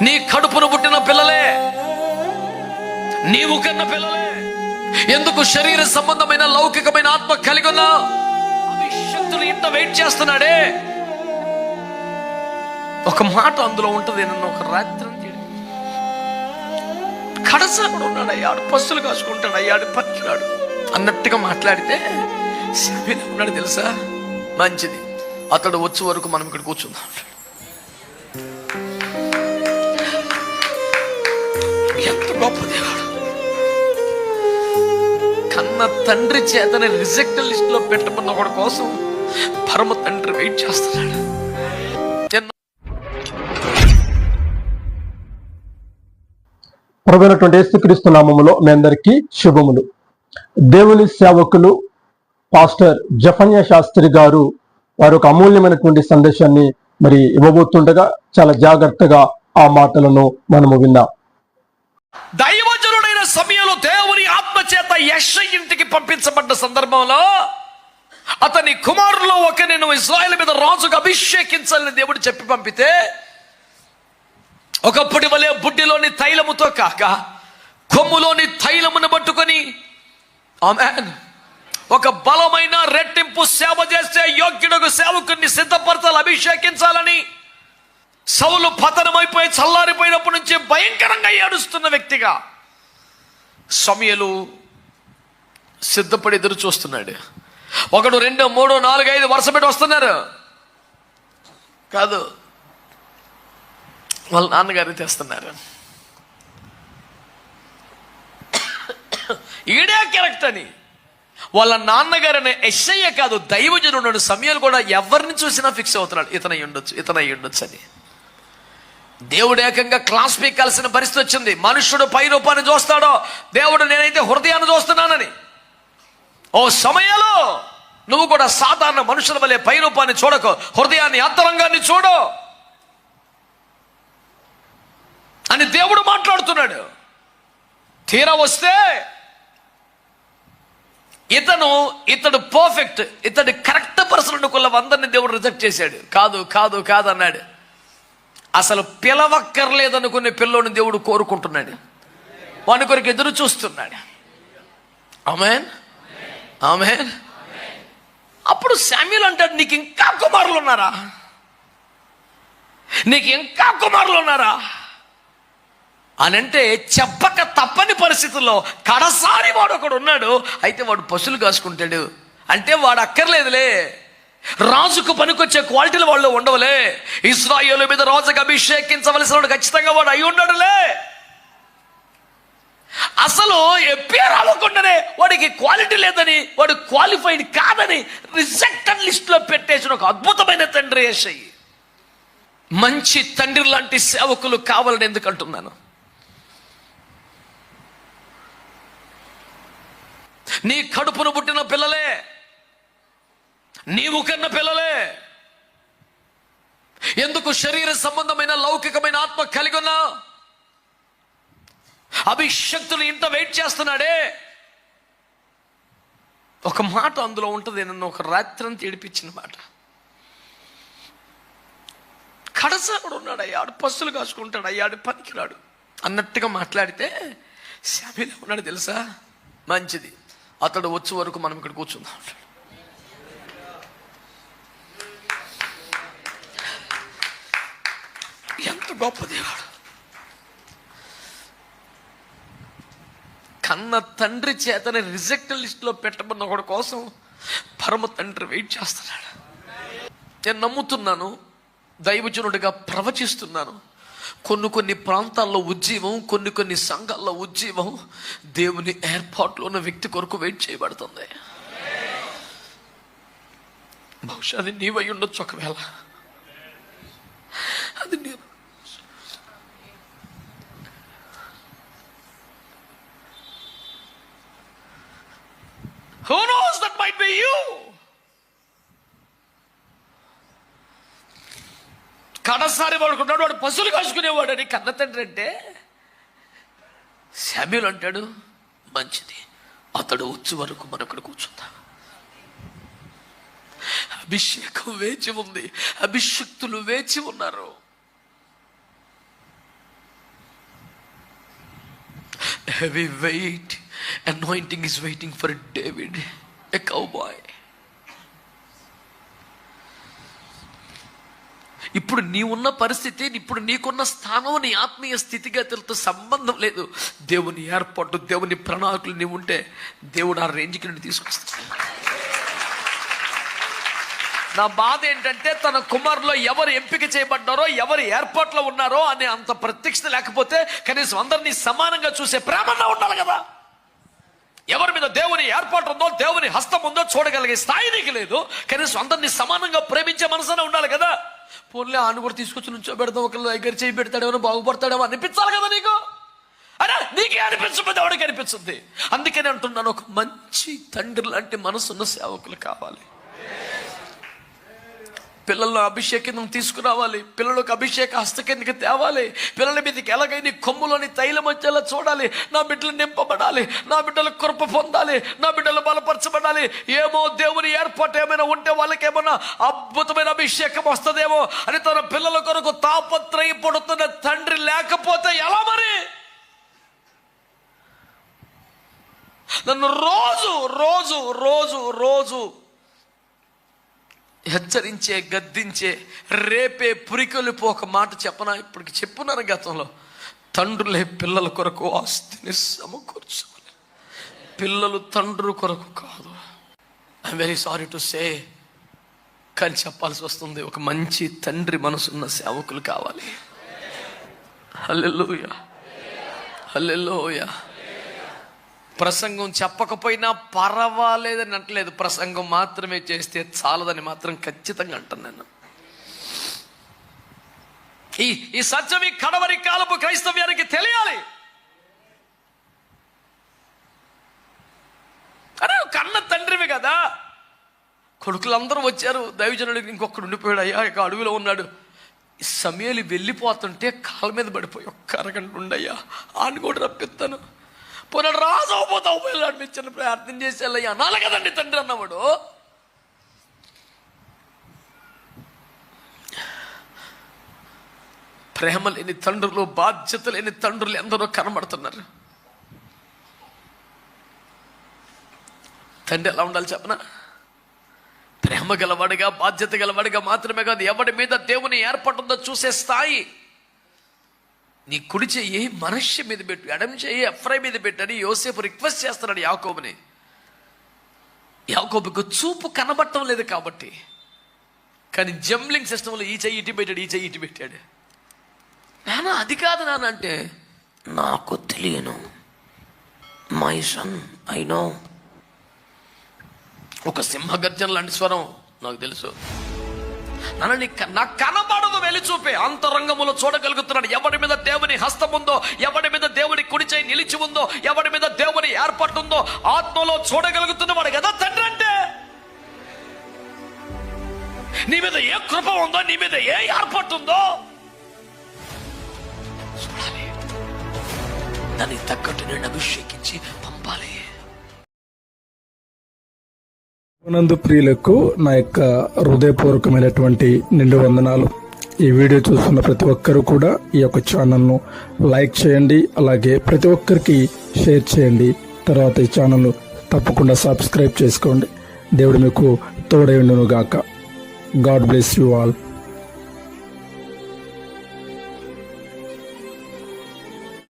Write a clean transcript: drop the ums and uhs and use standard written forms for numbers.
నీ కడుపును పుట్టిన పిల్లలే, నీవు కన్న పిల్లలే. ఎందుకు? శరీర సంబంధమైన లౌకికమైన ఆత్మ కలిగి ఉన్నా అభిషక్తులు ఇంత వెయిట్ చేస్తున్నాడే. ఒక మాట అందులో ఉంటుంది, నన్ను ఒక రాత్రి కడసాకుడు ఉన్నాడు, అయ్యాడు పస్తులు కాసుకుంటాడు, అయ్యాడు పనికిరాడు అన్నట్టుగా మాట్లాడితే సమీల ఉన్నాడు తెలుసా, మంచిది అతడు వచ్చే వరకు మనం ఇక్కడ కూర్చుందాం. ఎంత గొప్ప దేవుడు! కన్న తండ్రి చేతనే రిజెక్ట్ లిస్ట్ లో పెట్టమన్న ఒకటి కోసం పరమ తండ్రి వెయిట్ చేస్తున్నాడు. ప్రభువైనటువంటి యేసుక్రీస్తు నామములో మీ అందరికీ శుభములు. దేవుని సేవకులు పాస్టర్ జఫన్యా శాస్త్రి గారు వారు ఒక అమూల్యమైనటువంటి సందేశాన్ని మరి ఇవ్వబోతుండగా చాలా జాగ్రత్తగా ఆ మాటలను మనము విందాం. దైవజనుడైన సమయంలో దేవుని ఆత్మ చేత యెషయా ఇంటికి పంపించబడ్డ సందర్భంలో అతని కుమారులో ఒకరిని ఇశ్రాయేలు మీద రాజుగా అభిషేకించాలని దేవుడు చెప్పి పంపితే, ఒకప్పటి వలె బుడ్డిలోని తైలముతో కాక కొమ్ములోని తైలమును పట్టుకొని ఆమేన్ ఒక బలమైన రెట్టింపు సేవ చేసే యోగ్యుడు సేవకుడిని సిద్ధపరచాలి, అభిషేకించాలని సౌలు పతనమైపోయి చల్లారిపోయినప్పటి నుంచి భయంకరంగా ఏడుస్తున్న వ్యక్తిగా సమూయేలు సిద్ధపడి ఎదురు చూస్తున్నాడు. 1 2 3 4 5 వరుస పెట్టి వస్తున్నారు కాదు, వాళ్ళ నాన్నగారు తెస్తున్నారు. ఈడే కరెక్ట్ అని వాళ్ళ నాన్నగారిని యెషయా కాదు, దైవజనుడు సమూయేలు కూడా ఎవరిని చూసినా ఫిక్స్ అవుతున్నాడు, ఇతనై ఉండొచ్చు అని. దేవుడు ఏకంగా క్లాస్ పీకాల్సిన పరిస్థితి వచ్చింది. మనుష్యుడు పై రూపాన్ని చూస్తాడో, దేవుడు నేనైతే హృదయాన్ని చూస్తున్నానని. ఓ సమూయేలు, నువ్వు కూడా సాధారణ మనుషుల వలె పై రూపాన్ని చూడకు, హృదయాన్ని అంతరంగాన్ని చూడు అని దేవుడు మాట్లాడుతున్నాడు. తీరా వస్తే ఇతడు పర్ఫెక్ట్, ఇతడు కరెక్ట్ పర్సన్ అనుకున్న 100ని దేవుడు రిజెక్ట్ చేశాడు. కాదు అన్నాడు. అసలు పిలవక్కర్లేదనుకునే పిల్లోని దేవుడు కోరుకుంటున్నాడు, వాని కొరకు ఎదురు చూస్తున్నాడు. ఆమేన్ ఆమేన్. అప్పుడు సమూయేలు అంటాడు, నీకు ఇంకా కుమారులు ఉన్నారా అని అంటే, చెప్పక తప్పని పరిస్థితుల్లో కడసారి వాడు ఒకడు ఉన్నాడు. అయితే వాడు పశువులు కాసుకుంటాడు అంటే వాడు అక్కర్లేదులే, రాజుకు పనికొచ్చే క్వాలిటీలు వాళ్ళు ఉండవులే, ఇశ్రాయేలు మీద రాజుకు అభిషేకించవలసిన వాడు ఖచ్చితంగా వాడు అయి ఉన్నాడులే. అసలు పేరు అవ్వకుండానే వాడికి క్వాలిటీ లేదని, వాడు క్వాలిఫైడ్ కాదని రిజెక్టెడ్ లిస్ట్ లో పెట్టేసిన ఒక అద్భుతమైన తండ్రి యెషయా. మంచి తండ్రి లాంటి సేవకులు కావాలని ఎందుకు అంటున్నాను? నీ కడుపును పుట్టిన పిల్లలే, నీవు కన్న పిల్లలే. ఎందుకు? శరీర సంబంధమైన లౌకికమైన ఆత్మ కలిగి ఉన్నా అభిషక్తులు ఇంత వెయిట్ చేస్తున్నాడే. ఒక మాట అందులో ఉంటుంది, నన్ను ఒక రాత్రి అంతా ఏడిపించిన మాట. కడసాకుడు ఉన్నాడు, అయ్యాడు పస్తులు కాసుకుంటాడు, అయ్యాడు పనికిరాడు అన్నట్టుగా మాట్లాడితే సమూయేలు ఉన్నాడు తెలుసా, మంచిది అతడు వచ్చే వరకు మనం ఇక్కడ కూర్చుందాం. ఎంత గొప్ప దేవుడు! కన్న తండ్రి చేతనే రిజెక్ట్ లిస్ట్ లో పెట్టమన్న ఒకటి కోసం పరమ తండ్రి వెయిట్ చేస్తున్నాడు. నేను నమ్ముతున్నాను, దైవజనుడిగా ప్రవచిస్తున్నాను, కొన్ని ప్రాంతాల్లో ఉజ్జీవం, కొన్ని సంఘాల్లో ఉజ్జీవం దేవుని ఏర్పాట్లో ఉన్న వ్యక్తి కొరకు వెయిట్ చేయబడుతుంది. బహుశా అది నీవై ఉండొచ్చు. ఒకవేళ అది నీ who knows, that might be you. కడసారి వాడుకున్నాడు, వాడు పశువులు కాసుకునేవాడు అని కన్న తండ్రి అంటే, సమూయేలు అంటాడు, మంచిది అతడు వచ్చే వరకు మనం ఇక్కడ కూర్చుందాం. అభిషేకం వేచి ఉంది, అభిషక్తులు వేచి ఉన్నారు. heavy weight anointing is waiting for David, a cowboy. ఇప్పుడు నీవున్న పరిస్థితి, ఇప్పుడు నీకున్న స్థానం, నీ ఆత్మీయ స్థితిగతులతో సంబంధం లేదు. దేవుని ఏర్పాటు, దేవుని ప్రణాళికలు నీవు ఉంటే దేవుడు ఆ రేంజ్కి నుండి తీసుకొస్తాడు. నా బాధ ఏంటంటే తన కుమారులో ఎవరు ఎంపిక చేయబడ్డారో, ఎవరు ఏర్పాట్లో ఉన్నారో అనే అంత ప్రత్యక్షత లేకపోతే కనీసం అందరినీ సమానంగా చూసే ప్రేమగా ఉండాలి కదా. ఎవరి మీద దేవుని ఏర్పాటు ఉందో, దేవుని హస్తం ఉందో చూడగలిగే స్థాయి నీకు లేదు. కనీసం అందరినీ సమానంగా ప్రేమించే మనసునే ఉండాలి కదా. పోన్లే ఆయన కూడా తీసుకొచ్చి నుంచో పెడతాం, ఒకళ్ళు దగ్గర చేయి పెడతాడేమో, బాగుపడతాడేమో అనిపించాలి కదా నీకు. అరే నీకే అనిపించకపోతే ఎవరికి అనిపించుద్ది. అందుకని అంటున్నాను, ఒక మంచి తండ్రి లాంటి మనసున్న సేవకులు కావాలి. పిల్లల్లో అభిషేకం తీసుకురావాలి, పిల్లలకు అభిషేక హస్తకెందుకు తేవాలి, పిల్లల మీదకి ఎలాగైనా కొమ్ములోని తైలం వచ్చేలా చూడాలి. నా బిడ్డలు నింపబడాలి, నా బిడ్డలు కృప పొందాలి, నా బిడ్డలు బలపరచబడాలి. ఏమో దేవుని ఏర్పాటు ఏమైనా ఉంటే వాళ్ళకి ఏమైనా అద్భుతమైన అభిషేకం వస్తుందేమో అని తన పిల్లల కొరకు తాపత్రయపడుతున్న తండ్రి లేకపోతే ఎలా మరి? నన్ను రోజు రోజు రోజు రోజు హెచ్చరించే, గద్దించే, రేపే పురికొలిపో ఒక మాట చెప్పనా? ఇప్పటికి చెప్పున్నాను గతంలో. తండ్రులే పిల్లల కొరకు ఆస్తిని సమకూర్చాలి, పిల్లలు తండ్రుల కొరకు కాదు. I'm very sorry to say, కానీ చెప్పాల్సి వస్తుంది. ఒక మంచి తండ్రి మనసున్న సేవకులు కావాలి. హల్లెలూయా, హల్లెలూయా. ప్రసంగం చెప్పకపోయినా పర్వాలేదని అంటలేదు, ప్రసంగం మాత్రమే చేస్తే చాలదని మాత్రం ఖచ్చితంగా అంటాను నేను. ఈ సత్యం ఈ కడవరి కాలపు క్రైస్తవ్యానికి తెలియాలి. అరే కన్న తండ్రివి కదా. కొడుకులందరూ వచ్చారు, దైవజనుడికి ఇంకొకడు ఉండిపోయాడు. అయ్యా ఇక అడవిలో ఉన్నాడు. సమయాలు వెళ్ళిపోతుంటే కాళ్ళ మీద పడిపోయి, ఒక్క అరగంట ఉండయ్యా ఆని కూడా రప్పిస్తాను, పోనాడు రాజవుపోతావు పోయాడు, మిచ్చని ప్రార్థన చేసి వెళ్ళయ్యా అనాలి కదండి తండ్రి అన్నవాడు. ప్రేమ లేని తండ్రులు, బాధ్యత లేని తండ్రులు ఎందరో కనబడుతున్నారు. తండ్రి ఎలా ఉండాలి చెప్పనా? ప్రేమ గలవాడిగా, బాధ్యత గలవాడిగా మాత్రమే కాదు, ఎవడి మీద దేవుని ఏర్పడుతుందో చూసే స్థాయి. నీ కుడి చెయ్యి మనష్య మీద పెట్టు, ఎడం చెయ్యి ఎఫ్రై మీద పెట్టని యోసేపు రిక్వెస్ట్ చేస్తున్నాడు యాకోబుని. యాకోబుకు చూపు కనబడటం లేదు కాబట్టి, కానీ జంబ్లింగ్ సిస్టంలో ఈ చెయ్యి ఇటు పెట్టాడు, ఈ చెయ్యి ఇటు పెట్టాడు. నాన్న అది కాదు నాన్న అంటే, నాకు తెలియను, మై సన్ ఐ నో. ఒక సింహగర్జన లాంటి స్వరం నాకు తెలుసు. నాకు కనబడదు వెలి చూపే, అంతరంగములో చూడగలుగుతున్నాడు. ఎవడి మీద దేవుని హస్తం ఉందో, ఎవడి మీద దేవుని కుడి చేయి నిలిచి ఉందో, ఎవడి మీద దేవుని ఏర్పాటు ఉందో ఆత్మలో చూడగలుగుతున్నవాడు కదా తండ్రి అంటే. నీ మీద ఏ కృప ఉందో, నీ మీద ఏ ఏర్పాటు ఉందో చూడాలి. దానికి తగ్గట్టు నేను అభిషేకించి పంపాలి. నందు ప్రియులకు నా యొక్క హృదయపూర్వకమైనటువంటి నిండు వందనాలు. ఈ వీడియో చూస్తున్న ప్రతి ఒక్కరూ కూడా ఈ యొక్క ఛానల్ను లైక్ చేయండి, అలాగే ప్రతి ఒక్కరికి షేర్ చేయండి. తర్వాత ఈ ఛానల్ను తప్పకుండా సబ్స్క్రైబ్ చేసుకోండి. దేవుడు మీకు తోడై ఉండును గాక. God bless you all.